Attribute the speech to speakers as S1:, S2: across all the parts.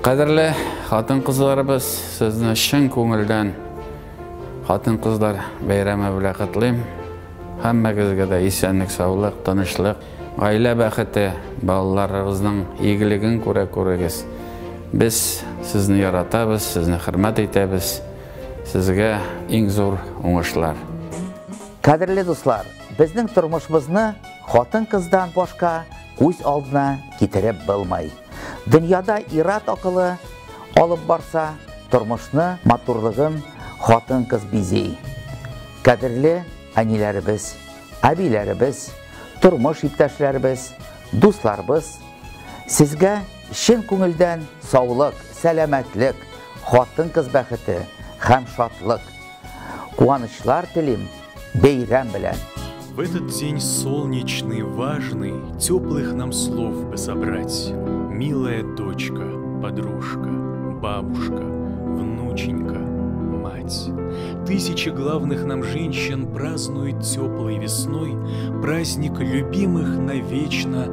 S1: Qadrli xатын kızlarыбыз, sizni шын көңілден xатын kızlar бәйрәме белән котлыйм. Һәммәгезгә дә исәнлек, саулык, тынычлык, гаилә бәхете, балаларыгызның игелеген күрегез. Без сезне яратабыз, сезне хөрмәт итәбез. Сезгә иң зур уңышлар.
S2: Кадерле дуслар, безнең тормышыбызны хатын-кыздан башка күз алдына китереп булмый. Дөньяда ират акылы алып барса, тормышны, матурлыгын хатын-кыз бизи. Кадерле әниләребез, әбиләребез, тормыш иптәшләребез, дусларыбыз, сезгә шын күңелдән саулык, сәламәтлек, хатын-кыз бәхете һәм шатлык, куанычлар телим бәйрәм белән.
S3: В этот день солнечный, важный, теплых нам слов бы собрать. Милая дочка, подружка, бабушка, внученька, мать. Тысячи главных нам женщин празднуют теплой весной праздник любимых навечно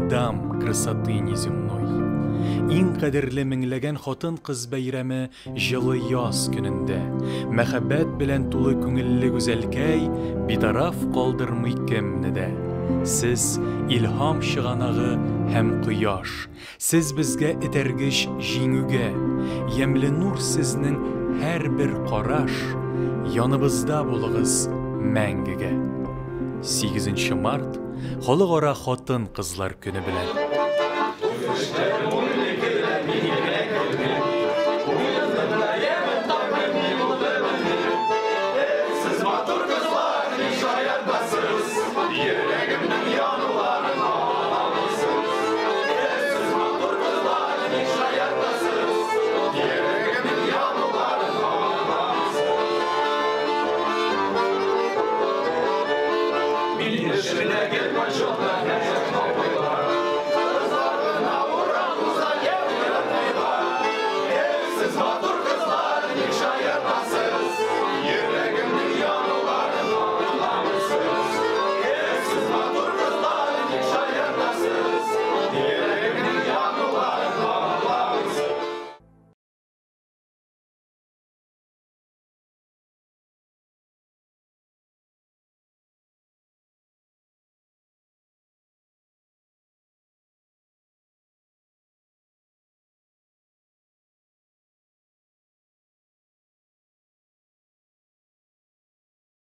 S3: дам красоты неземной. Иң кадерле меңләгән хатын-кыз бәйрәме җылы яз көнендә, мәхәббәт белән тулы күңелле гүзәлкәй битараф калдырмый кемне дә. Сез илһам чыганагы һәм кояш, сез безгә этәргеч җиңүгә, ямьле нур сезнең һәрбер караш, яныбызда булыгыз мәңгегә. 8 март халыкара хатын-кызлар көне белән.